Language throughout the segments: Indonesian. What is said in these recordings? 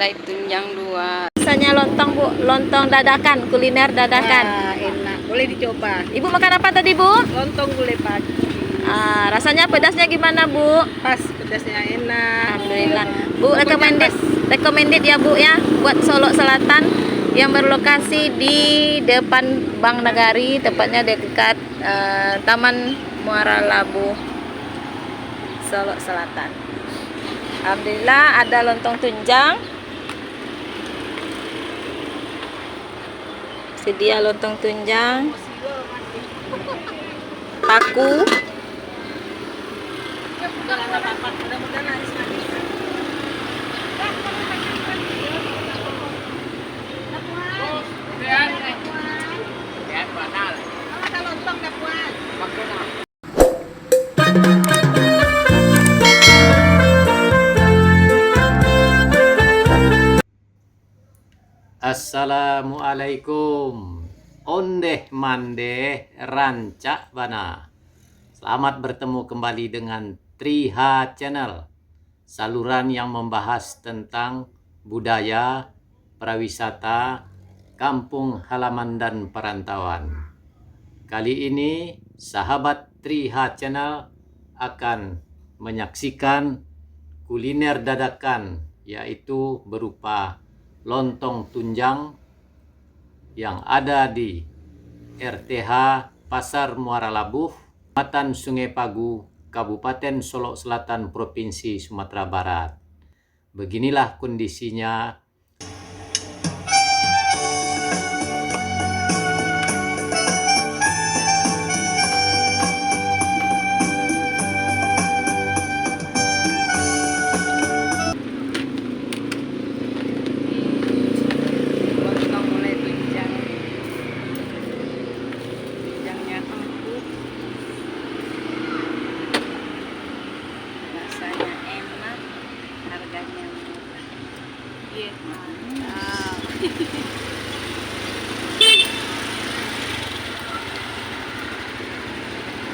Kedelai tunjang 2. Rasanya lontong, Bu. Lontong dadakan, kuliner dadakan. Wah, enak. Boleh dicoba. Ibu makan apa tadi, Bu? Lontong gulai pagi. Rasanya pedasnya gimana, Bu? Pas, pedasnya enak. Alhamdulillah. Bu, recommended ya, Bu ya, buat Solo Selatan yang berlokasi di depan Bank Nagari, tepatnya dekat Taman Muara Labu, Solo Selatan. Alhamdulillah ada lontong tunjang. Sedia lontong tunjang. Paku. Assalamualaikum. Ondeh mandeh rancak bana. Selamat bertemu kembali dengan Triha Channel, saluran yang membahas tentang budaya, pariwisata, kampung halaman dan perantauan. Kali ini sahabat Triha Channel akan menyaksikan kuliner dadakan, yaitu berupa lontong tunjang yang ada di RTH Pasar Muara Labuh, Kecamatan Sungai Pagu, Kabupaten Solo Selatan, Provinsi Sumatera Barat. Beginilah kondisinya.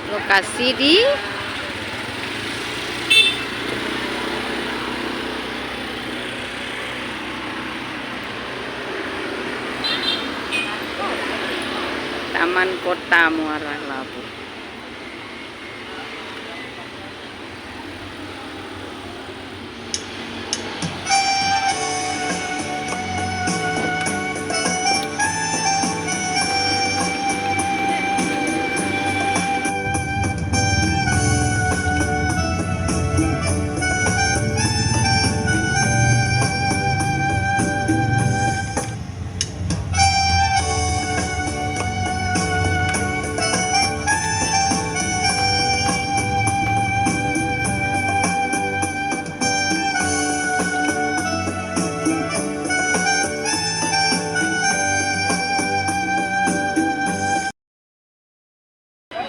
Lokasi di Taman Kota Muara Labu.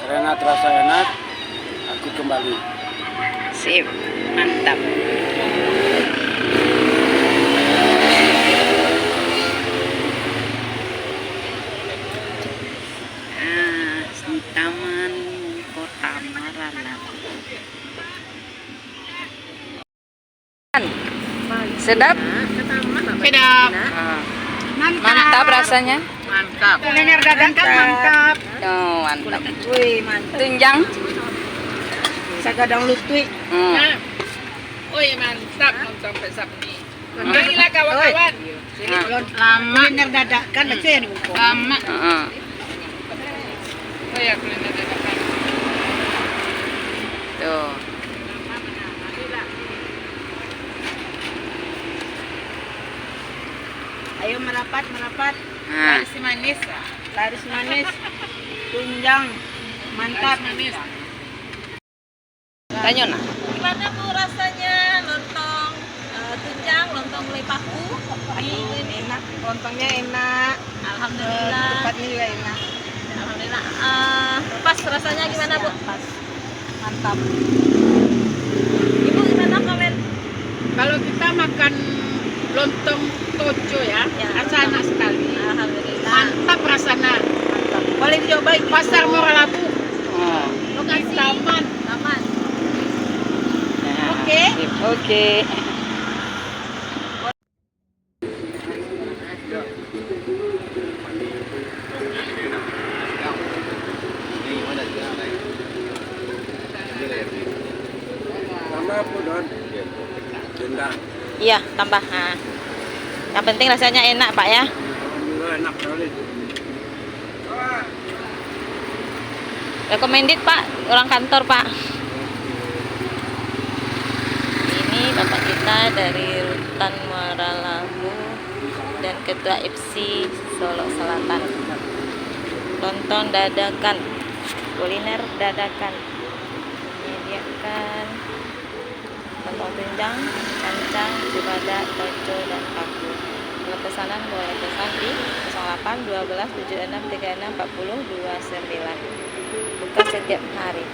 Karena terasa enak, aku kembali. Sip, mantap. Taman Kota Muara Labu. Sedap? Sedap. Mantap rasanya. Mantap. Kuliner dadakan mantap. Oh, mantap. Wih, mantap. Tunjang. Sagadang lutui. Wih, mantap sampai sapi. Inilah kawan-kawan. Lama. Kuliner dadakan aja yang dibuka. Lama. Heeh. Oh ya, kuliner dadakan. Tuh. Ayo merapat. Nah, Si manis. Laris manis. Tunjang. Mantap. Manis. tanya nah. Gimana Bu rasanya lontong tunjang, lontong gulai paku? Ini enak. Lontongnya enak. Alhamdulillah. Tempatnya juga enak. Alhamdulillah. Pas rasanya gimana Bu? Pas. Mantap. Ibu gimana komen? Kalau kita makan lontong tojo ya, rasa enak sekali. Alhamdulillah. Mantap rasanya. Mantap. Boleh dicoba Ibu. Pasar Muara Labu. Lokasi Taman. Taman. Oke. Oke. Iya, tambah. Nah. Yang penting rasanya enak, Pak ya. Alhamdulillah enak sekali. Recommended, Pak. Orang kantor, Pak. Ini Bapak kita dari Rutan Muara Labu dan Ketua IPSI Solo Selatan. Lontong dadakan, kuliner dadakan. Menyediakan lontong tunjang, kancang, cibada, toco, dan paku. Kalau pesanan boleh pesan di 08 12 76 36 40 29. Buka setiap hari.